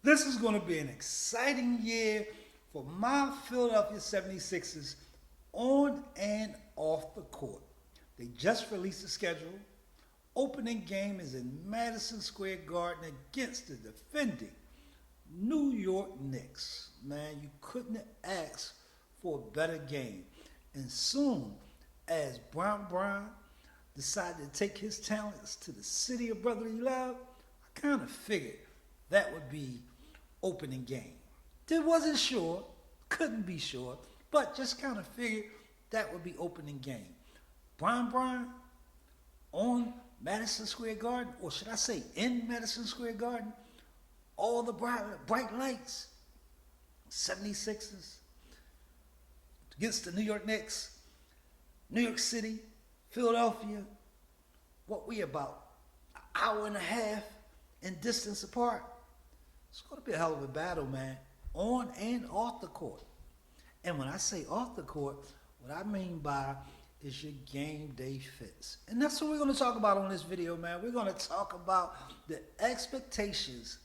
This is going to be an exciting year for my Philadelphia 76ers on and off the court. They just released the schedule. Opening game is in Madison Square Garden against the defending New York Knicks. Man, you couldn't ask for a better game. And soon as Bron decided to take his talents to the city of brotherly love, I kind of figured that would be opening game. Wasn't sure, couldn't be sure, but just kind of figured that would be opening game. Bron on Madison Square Garden, or should I say in Madison Square Garden, all the bright lights, 76ers against the New York Knicks, New York City, Philadelphia, what we about an hour and a half in distance apart. It's going to be a hell of a battle, man, on and off the court. And when I say off the court, what I mean by is your game day fits. And that's what we're going to talk about on this video, man. We're going to talk about the expectations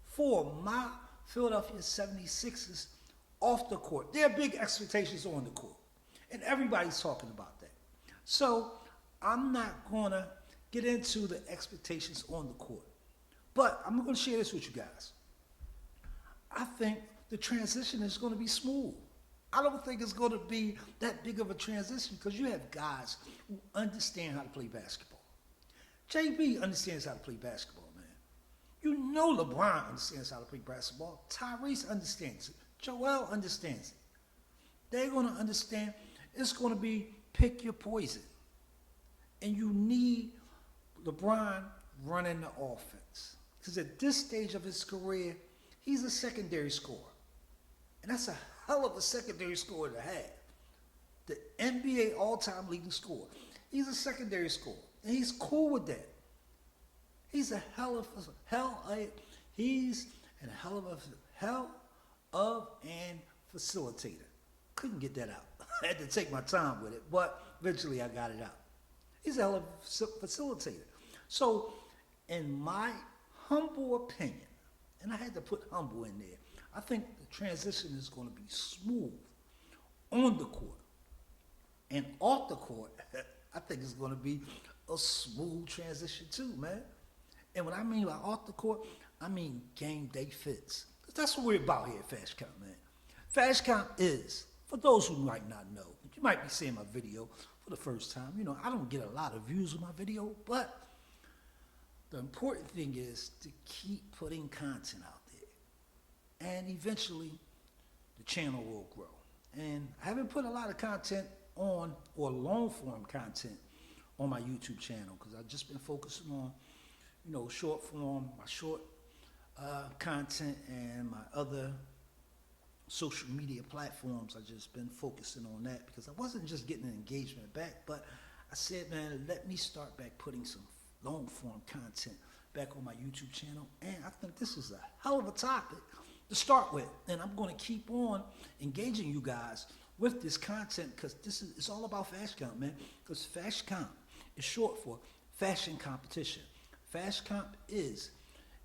for my Philadelphia 76ers off the court. There are big expectations on the court, and everybody's talking about that. So I'm not going to get into the expectations on the court, but I'm going to share this with you guys. I think the transition is going to be smooth. I don't think it's going to be that big of a transition because you have guys who understand how to play basketball. JB understands how to play basketball, man. You know LeBron understands how to play basketball. Tyrese understands it. Joel understands it. They're going to understand it's going to be pick your poison. And you need LeBron running the offense. Because at this stage of his career, he's a secondary scorer. And that's a hell of a secondary scorer to have. The NBA all-time leading scorer. He's a secondary scorer. And he's cool with that. He's a hell of an facilitator. Couldn't get that out. I had to take my time with it, but eventually I got it out. He's a hell of a facilitator. So, in my humble opinion, and I had to put humble in there, I think the transition is going to be smooth on the court. And off the court, I think it's going to be a smooth transition too, man. And what I mean by off the court, I mean game day fits. That's what we're about here at Fast Count, man. Fast Count is, for those who might not know, you might be seeing my video for the first time. You know, I don't get a lot of views on my video, but the important thing is to keep putting content out there. And eventually, the channel will grow. And I haven't put a lot of content on, or long-form content on my YouTube channel, because I've just been focusing on, you know, short form, my short content, and my other social media platforms. I've just been focusing on that because I wasn't just getting an engagement back, but I said, man, let me start back putting some long-form content back on my YouTube channel. And I think this is a hell of a topic to start with. And I'm going to keep on engaging you guys with this content because it's all about Fast Comp, man. Because Fast Comp is short for Fashion Competition. Fast Comp is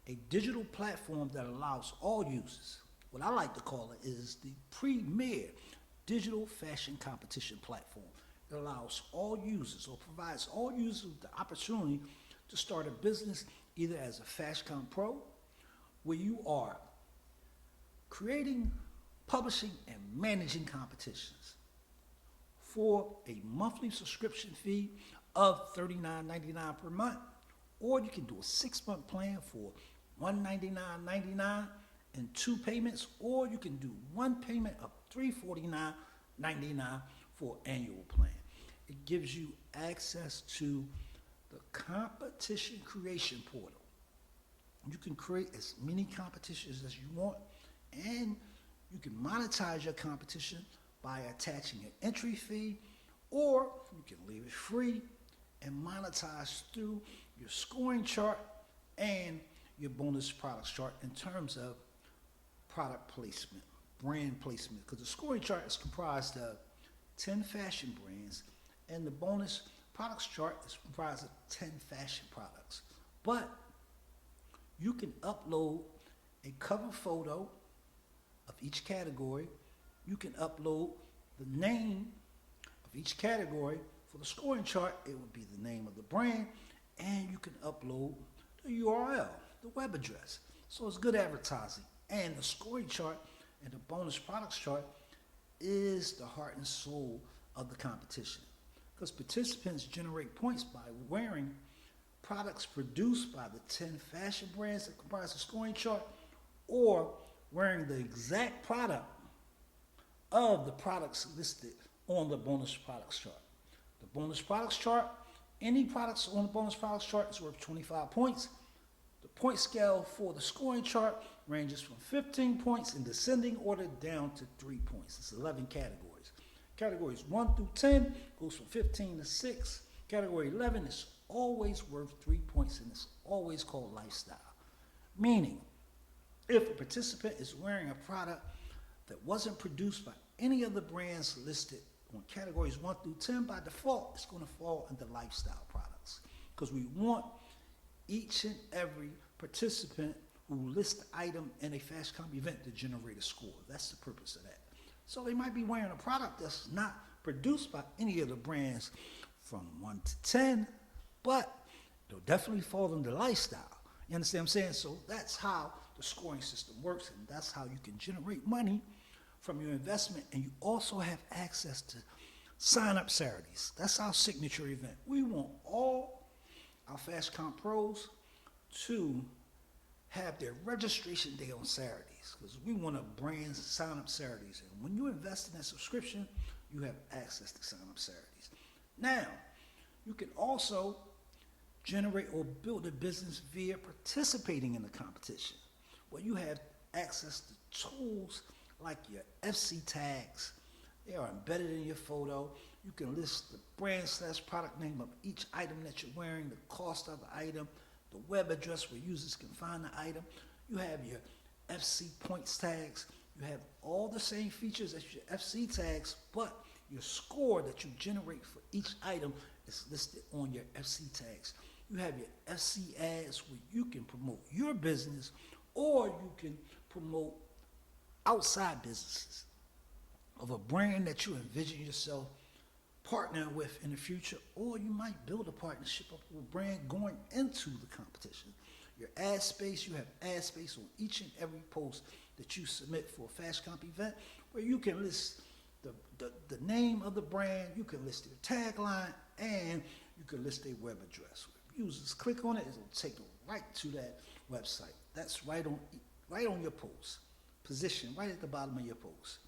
a digital platform that allows all users, what I like to call it is the premier digital fashion competition platform. It allows all users, or provides all users the opportunity to start a business either as a Fast Comp Pro, where you are creating, publishing, and managing competitions for a monthly subscription fee of $39.99 per month, or you can do a 6-month plan for $199.99 and 2 payments, or you can do 1 payment of $349.99 for an annual plan. It gives you access to the competition creation portal. You can create as many competitions as you want, and you can monetize your competition by attaching an entry fee, or you can leave it free and monetize through your scoring chart and your bonus products chart in terms of product placement, brand placement, because the scoring chart is comprised of 10 fashion brands and the bonus products chart is comprised of 10 fashion products. But you can upload a cover photo of each category. You can upload the name of each category. For the scoring chart, it would be the name of the brand, and you can upload the URL, the web address. So it's good advertising. And the scoring chart and the bonus products chart is the heart and soul of the competition, because participants generate points by wearing products produced by the 10 fashion brands that comprise the scoring chart, or wearing the exact product of the products listed on the bonus products chart. The bonus products chart, any products on the bonus products chart is worth 25 points. The point scale for the scoring chart ranges from 15 points in descending order down to 3 points. It's 11 categories. Categories 1 through 10 goes from 15 to 6. Category 11 is always worth 3 points, and it's always called lifestyle. Meaning, if a participant is wearing a product that wasn't produced by any of the brands listed on categories 1 through 10, by default, it's going to fall into lifestyle products, because we want each and every participant who lists the item in a Fast Comp event to generate a score. That's the purpose of that. So they might be wearing a product that's not produced by any of the brands from 1 to 10, but they'll definitely fall into lifestyle. You understand what I'm saying? So that's how the scoring system works, and that's how you can generate money from your investment. And you also have access to sign-up Saturdays. That's our signature event. We want all our Fast Comp pros to have their registration day on Saturdays, because we want to brand sign-up Saturdays. And when you invest in that subscription, you have access to sign-up Saturdays. Now, you can also generate or build a business via participating in the competition, where you have access to tools like your FC tags. They are embedded in your photo. You can list the brand / product name of each item that you're wearing, the cost of the item, the web address where users can find the item. You have your FC points tags. You have all the same features as your FC tags, but your score that you generate for each item is listed on your FC tags. You have your FC ads where you can promote your business, or you can promote outside businesses of a brand that you envision yourself partnering with in the future, or you might build a partnership with a brand going into the competition. Your ad space, you have ad space on each and every post that you submit for a Fast Comp event, where you can list the name of the brand, you can list their tagline, and you can list their web address. If users click on it, it'll take them right to that website. That's right on your post, position right at the bottom of your post.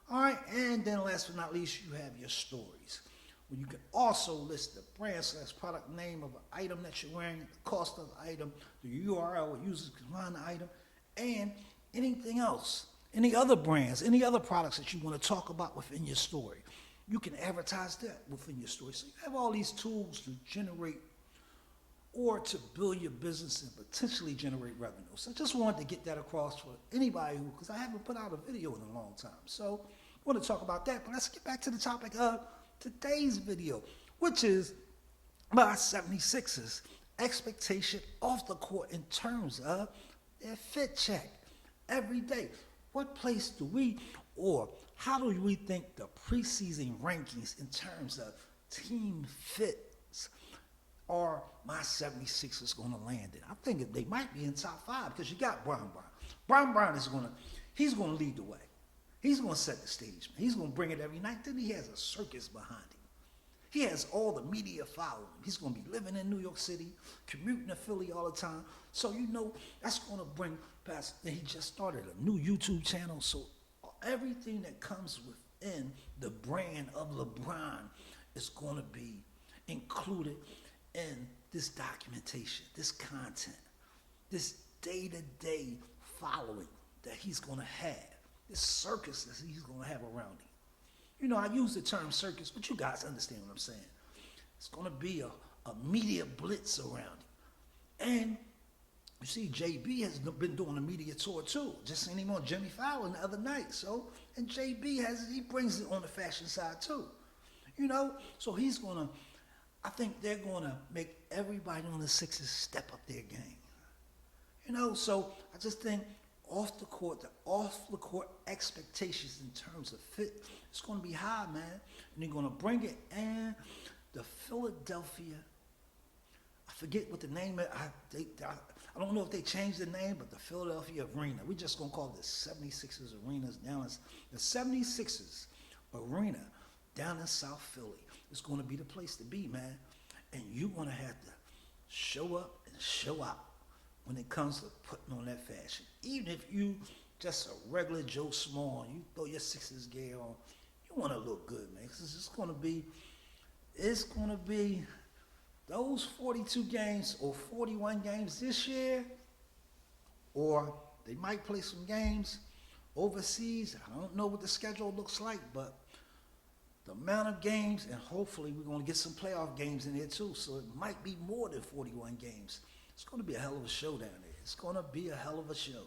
All right, and then last but not least, you have your stories, where you can also list the brand / product name of an item that you're wearing, the cost of the item, the URL where users can find the item, and anything else, any other brands, any other products that you want to talk about within your story. You can advertise that within your story. So you have all these tools to generate or to build your business and potentially generate revenue. So I just wanted to get that across for anybody because I haven't put out a video in a long time. So I want to talk about that, but let's get back to the topic of today's video, which is my 76ers expectation off the court in terms of their fit check every day. What place do we, or how do we think the preseason rankings in terms of team fits are my 76ers going to land in? I think they might be in top 5 because you got Bron. Bron is he's going to lead the way. He's going to set the stage. He's going to bring it every night. Then he has a circus behind him. He has all the media following him. He's going to be living in New York City, commuting to Philly all the time. So, that's going to bring past. And he just started a new YouTube channel. So everything that comes within the brand of LeBron is going to be included in this documentation, this content, this day-to-day following that he's going to have, this circus that he's going to have around him. I use the term circus, but you guys understand what I'm saying. It's going to be a media blitz around him. And you see, JB has been doing a media tour too. Just seen him on Jimmy Fallon the other night. And JB he brings it on the fashion side too. So he's going to, I think they're going to make everybody on the Sixers step up their game. So I just think the off the court expectations in terms of fit, it's going to be high, man. And they're going to bring it in. The Philadelphia, I forget what the name is. I don't know if they changed the name, but the Philadelphia Arena. We're just going to call it the 76ers Arena down in the 76ers Arena down in South Philly. It's going to be the place to be, man. And you're going to have to show up and show out when it comes to putting on that fashion. Even if you just a regular Joe Small and you throw your Sixers gear on, you want to look good, man. 'Cause it's going to be those 42 games or 41 games this year, or they might play some games overseas. I don't know what the schedule looks like, but the amount of games, and hopefully we're going to get some playoff games in there too, so it might be more than 41 games. It's going to be a hell of a show down there. It's going to be a hell of a show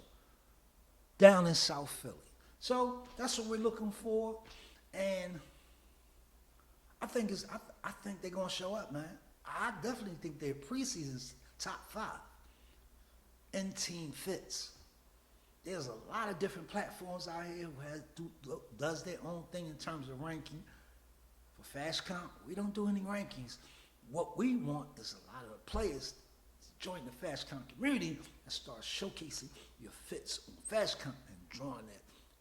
down in South Philly. So that's what we're looking for, and I think they're going to show up, man. I definitely think they're preseason's top 5 in team fits. There's a lot of different platforms out here who does their own thing in terms of ranking. For Fast Comp, we don't do any rankings. What we want is a lot of players to join the Fast Comp community and start showcasing your fits on Fast Comp and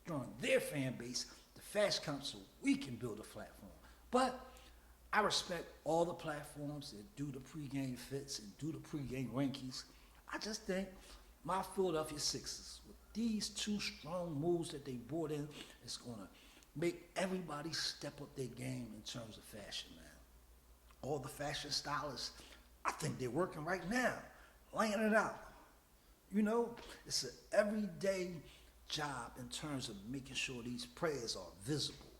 drawing their fan base to Fast Comp so we can build a platform. But I respect all the platforms that do the pregame fits and do the pregame rankings. I just think my Philadelphia Sixers, with these 2 strong moves that they brought in, is going to make everybody step up their game in terms of fashion, man. All the fashion stylists, I think they're working right now, laying it out. You know, it's an everyday job in terms of making sure these players are visible,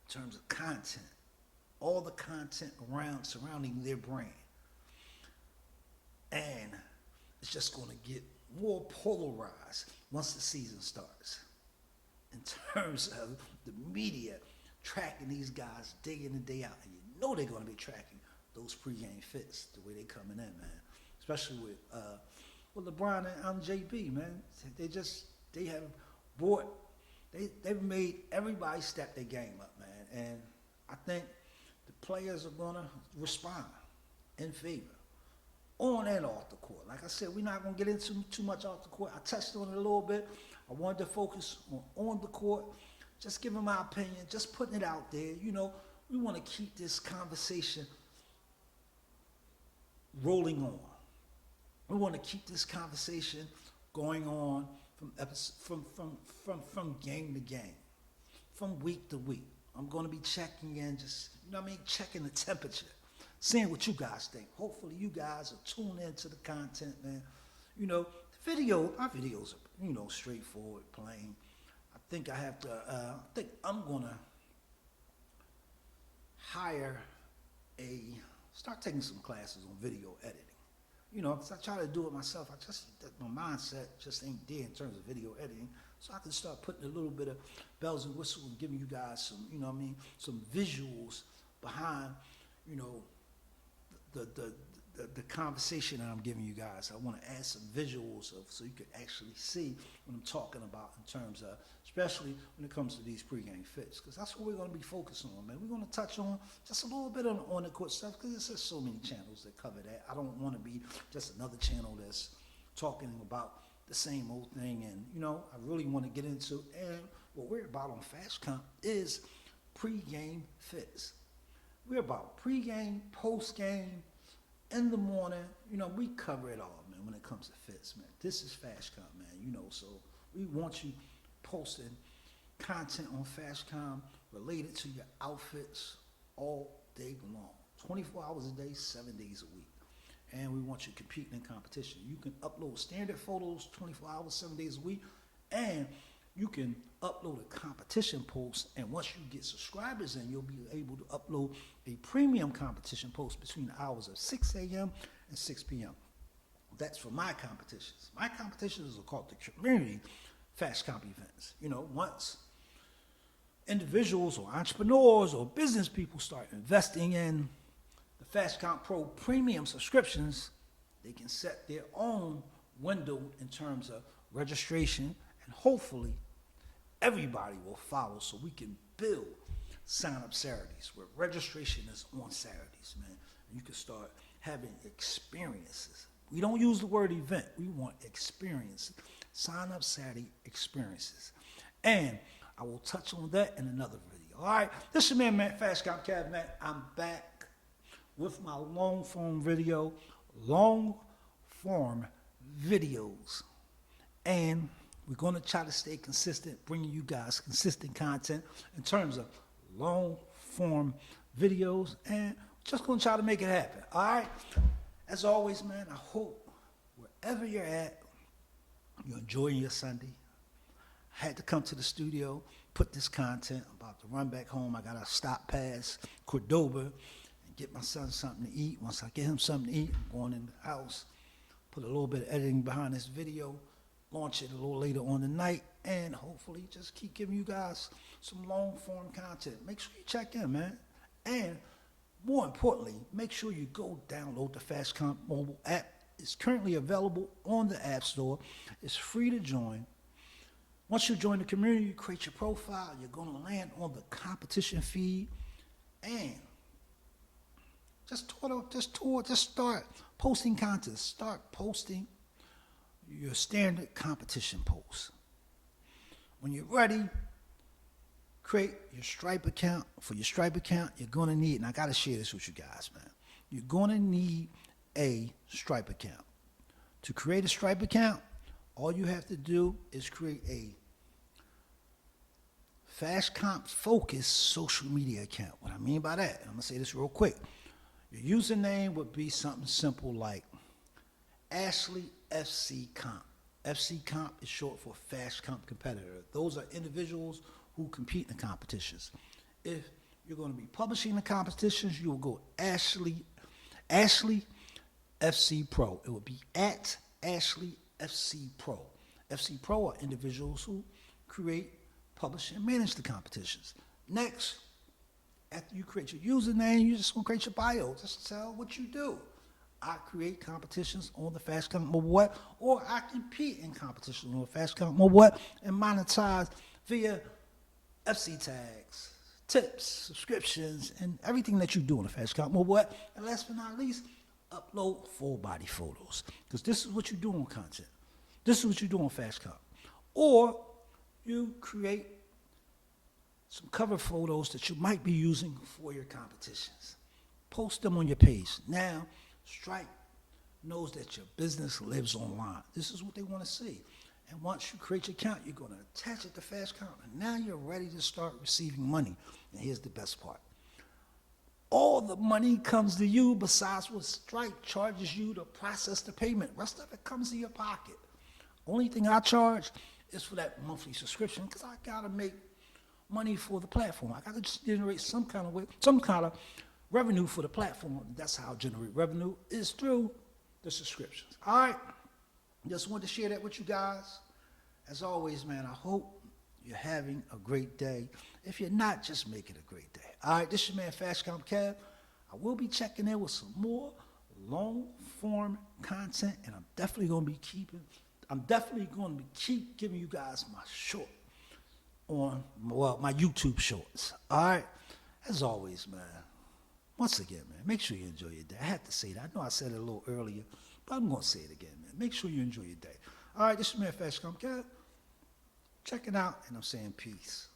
in terms of content. All the content surrounding their brand. And it's just going to get more polarized once the season starts. In terms of the media tracking these guys day in and day out. And you know they're going to be tracking those pregame fits the way they're coming in, man. Especially with Bron and JB, man. They've made everybody step their game up, man. And I think the players are going to respond in favor, on and off the court. Like I said, we're not going to get into too much off the court. I touched on it a little bit. I wanted to focus on the court, just giving my opinion, just putting it out there. You know, we want to keep this conversation rolling on. We want to keep this conversation going on from game to game, from week to week. I'm going to be checking in, checking the temperature, seeing what you guys think. Hopefully you guys are tuned into the content, man. You know, our videos are, straightforward, plain. I think I'm going to start taking some classes on video editing. You know, because I try to do it myself. My mindset just ain't there in terms of video editing. So I can start putting a little bit of bells and whistles and giving you guys some, some visuals behind, the conversation that I'm giving you guys. I want to add some visuals so you can actually see what I'm talking about in terms of, especially when it comes to these pregame fits, because that's what we're going to be focusing on, man. We're going to touch on just a little bit on the court stuff, because there's just so many channels that cover that. I don't want to be just another channel that's talking about the same old thing, and I really want to get into, and what we're about on Fast Comp is pregame fits. We're about pregame, postgame, in the morning. We cover it all, man, when it comes to fits, man. This is Fast Comp, man, so we want you posting content on Fast Comp related to your outfits all day long, 24 hours a day, 7 days a week. And we want you competing in competition. You can upload standard photos 24 hours, 7 days a week, and you can upload a competition post, and once you get subscribers in, you'll be able to upload a premium competition post between the hours of 6 a.m. and 6 p.m. That's for my competitions. My competitions are called the community Fast Comp events. Once individuals or entrepreneurs or business people start investing in the Fast Comp Pro premium subscriptions, they can set their own window in terms of registration, and hopefully everybody will follow so we can build sign-up Saturdays where registration is on Saturdays, man. And you can start having experiences. We don't use the word event. We want experiences. Sign-up Saturday experiences. And I will touch on that in another video. All right, this is your man, Fast Comp Cab, man. I'm back with my long-form videos. And we're going to try to stay consistent, bringing you guys consistent content in terms of long-form videos, and just going to try to make it happen, all right? As always, man, I hope wherever you're at, you're enjoying your Sunday. I had to come to the studio, put this content. I'm about to run back home. I got to stop past Cordoba and get my son something to eat. Once I get him something to eat, I'm going in the house, put a little bit of editing behind this video, launch it a little later on tonight, and hopefully just keep giving you guys some long-form content. Make sure you check in, man. And more importantly, make sure you go download the Fast Comp mobile app. It's currently available on the App Store. It's free to join. Once you join the community, you create your profile. You're going to land on the competition feed, and just start posting content. Start posting your standard competition posts. When you're ready, create your Stripe account. For your Stripe account, you're going to need, and I got to share this with you guys, man. You're going to need a Stripe account. To create a Stripe account, all you have to do is create a Fast Comp focused social media account. What I mean by that, I'm going to say this real quick. Your username would be something simple like Ashley FC Comp. FC Comp is short for Fast Comp Competitor. Those are individuals who compete in the competitions. If you're going to be publishing the competitions, you will go Ashley FC Pro. It will be at Ashley FC Pro. FC Pro are individuals who create, publish, and manage the competitions. Next, after you create your username, you just want to create your bio. Just tell what you do. I create competitions on the Fast Comp mobile web, or I compete in competitions on the Fast Comp mobile web and monetize via FC tags, tips, subscriptions, and everything that you do on the Fast Comp mobile web. And last but not least, upload full body photos, because this is what you do on content. This is what you do on Fast Comp. Or you create some cover photos that you might be using for your competitions. Post them on your page. Now, Stripe knows that your business lives online. This is what they want to see. And once you create your account, you're going to attach it to Fast Comp, and now you're ready to start receiving money. And here's the best part. All the money comes to you besides what Stripe charges you to process the payment. Rest of it comes to your pocket. Only thing I charge is for that monthly subscription, because I got to make money for the platform. I got to just generate some kind of revenue for the platform. That's how I generate revenue, is through the subscriptions. All right. Just wanted to share that with you guys. As always, man, I hope you're having a great day. If you're not, just make it a great day. All right, this is your man, Fast Comp Cab. I will be checking in with some more long-form content, and I'm definitely going to keep giving you guys my short on, my YouTube shorts. All right? As always, man, once again, man, make sure you enjoy your day. I had to say that. I know I said it a little earlier, but I'm going to say it again, man. Make sure you enjoy your day. All right, this is your man, Fast Comp Cab. Checking out, and I'm saying peace.